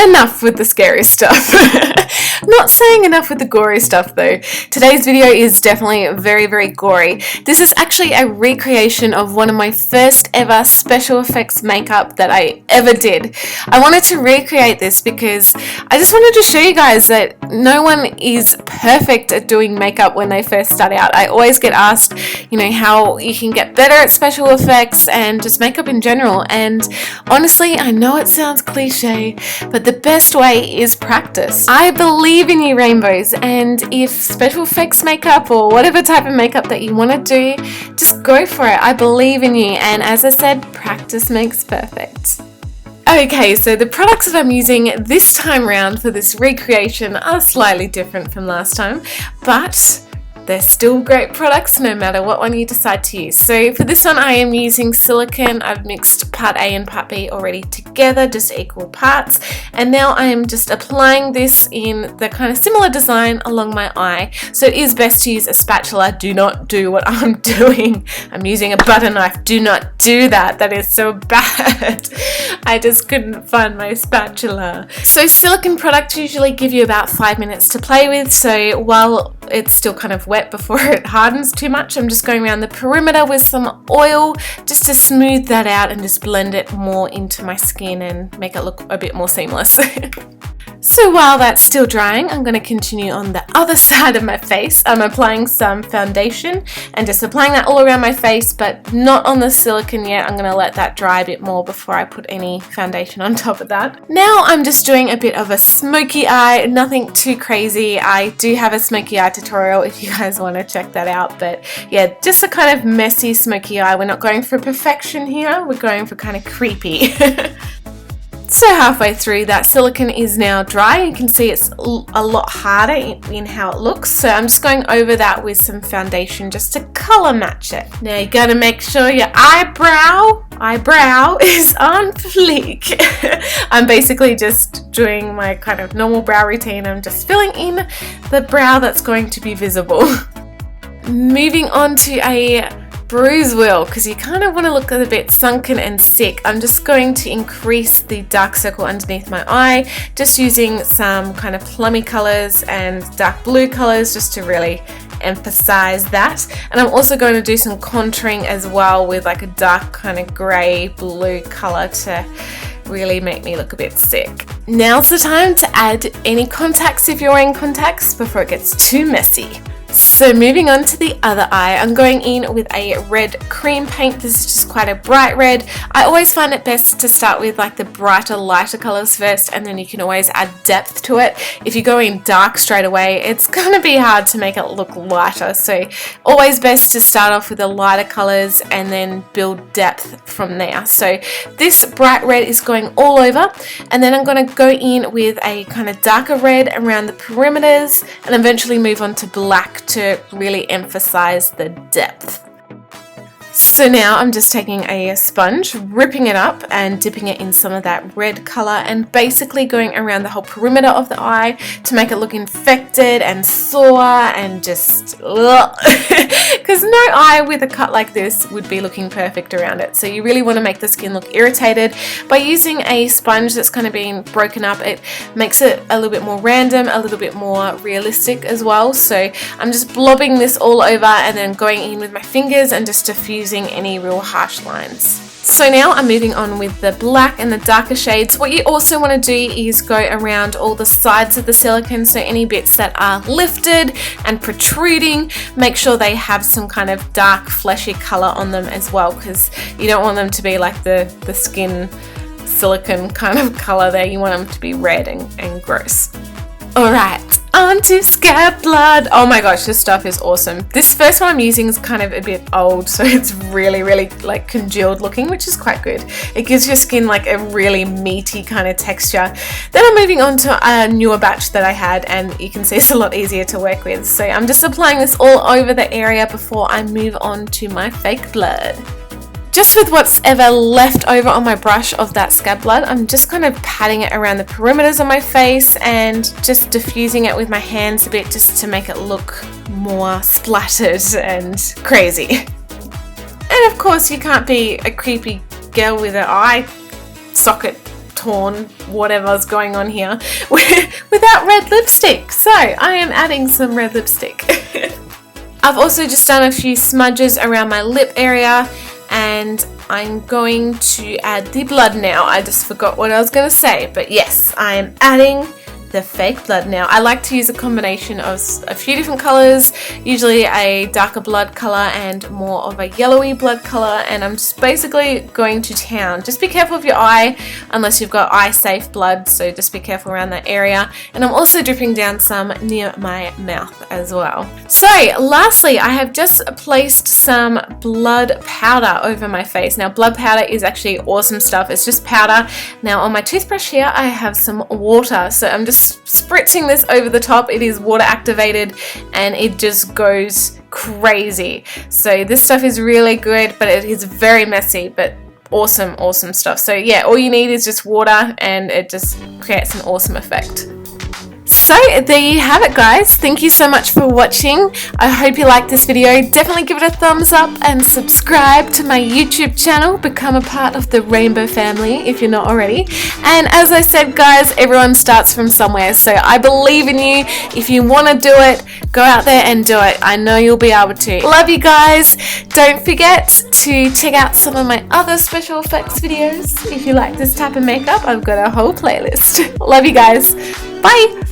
enough with the scary stuff. Not saying enough with the gory stuff though. Today's video is definitely very, very gory. This is actually a recreation of one of my first ever special effects makeup that I ever did. I wanted to recreate this because I just wanted to show you guys that no one is perfect at doing makeup when they first start out. I always get asked, how you can get better at special effects and just makeup in general. And honestly, I know it sounds cliche, but the best way is practice. I believe in you, rainbows, and if special effects makeup or whatever type of makeup that you want to do, just go for it. I believe in you, and as I said, practice makes perfect. Okay, so the products that I'm using this time round for this recreation are slightly different from last time, but they're still great products no matter what one you decide to use. So for this one I am using silicone. I've mixed part A and part B already together, just equal parts. And now I am just applying this in the kind of similar design along my eye. So it is best to use a spatula. Do not do what I'm doing. I'm using a butter knife. Do not do that. That is so bad. I just couldn't find my spatula. So silicone products usually give you about 5 minutes to play with. So while it's still kind of wet before it hardens too much, I'm just going around the perimeter with some oil just to smooth that out and just blend it more into my skin and make it look a bit more seamless. So while that's still drying, I'm going to continue on the other side of my face. I'm applying some foundation and just applying that all around my face, but not on the silicone yet. I'm going to let that dry a bit more before I put any foundation on top of that. Now I'm just doing a bit of a smoky eye, nothing too crazy. I do have a smoky eye tutorial if you guys want to check that out, but yeah, just a kind of messy smoky eye. We're not going for perfection here, we're going for kind of creepy. So halfway through, that silicone is now dry. You can see it's a lot harder in how it looks. So I'm just going over that with some foundation just to color match it. Now you gotta make sure your eyebrow is on fleek. I'm basically just doing my kind of normal brow routine. I'm just filling in the brow that's going to be visible. Moving on to a bruise wheel, because you kind of want to look a bit sunken and sick. I'm just going to increase the dark circle underneath my eye, just using some kind of plummy colors and dark blue colors just to really emphasize that. And I'm also going to do some contouring as well with like a dark kind of grey blue color to really make me look a bit sick. Now's the time to add any contacts if you're wearing contacts before it gets too messy. So moving on to the other eye, I'm going in with a red cream paint. This is just quite a bright red. I always find it best to start with like the brighter, lighter colors first, and then you can always add depth to it. If you go in dark straight away, it's going to be hard to make it look lighter. So always best to start off with the lighter colors and then build depth from there. So this bright red is going all over, and then I'm going to go in with a kind of darker red around the perimeters and eventually move on to black to really emphasize the depth. So now I'm just taking a sponge, ripping it up and dipping it in some of that red color and basically going around the whole perimeter of the eye to make it look infected and sore and just because no eye with a cut like this would be looking perfect around it. So you really want to make the skin look irritated. By using a sponge that's kind of been broken up, it makes it a little bit more random, a little bit more realistic as well. So I'm just blobbing this all over and then going in with my fingers and just diffusing any real harsh lines. So now I'm moving on with the black and the darker shades. What you also want to do is go around all the sides of the silicone, so any bits that are lifted and protruding, make sure they have some kind of dark fleshy color on them as well, because you don't want them to be like the skin silicone kind of color there. You want them to be red and gross. Alright, on to scab blood. Oh my gosh, this stuff is awesome. This first one I'm using is kind of a bit old, so it's really like congealed looking, which is quite good. It gives your skin like a really meaty kind of texture. Then I'm moving on to a newer batch that I had, and you can see it's a lot easier to work with. So I'm just applying this all over the area before I move on to my fake blood. Just with what's ever left over on my brush of that scab blood, I'm just kind of patting it around the perimeters of my face and just diffusing it with my hands a bit just to make it look more splattered and crazy. And of course you can't be a creepy girl with an eye socket torn whatever's going on here without red lipstick. So I am adding some red lipstick. I've also just done a few smudges around my lip area, and I'm going to add the blood now. I just forgot what I was going to say, but yes, I am adding the fake blood now. I like to use a combination of a few different colors, usually a darker blood color and more of a yellowy blood color, and I'm just basically going to town. Just be careful of your eye unless you've got eye safe blood, so just be careful around that area. And I'm also dripping down some near my mouth as well. So lastly, I have just placed some blood powder over my face. Now blood powder is actually awesome stuff. It's just powder. Now on my toothbrush here I have some water, so I'm just spritzing this over the top. It is water activated and it just goes crazy. So this stuff is really good, but it is very messy, but awesome stuff. So yeah, all you need is just water and it just creates an awesome effect. So there you have it, guys. Thank you so much for watching. I hope you liked this video. Definitely give it a thumbs up and subscribe to my YouTube channel. Become a part of the Rainbow family if you're not already. And as I said, guys, everyone starts from somewhere. So I believe in you. If you want to do it, go out there and do it. I know you'll be able to. Love you guys. Don't forget to check out some of my other special effects videos. If you like this type of makeup, I've got a whole playlist. Love you guys. Bye.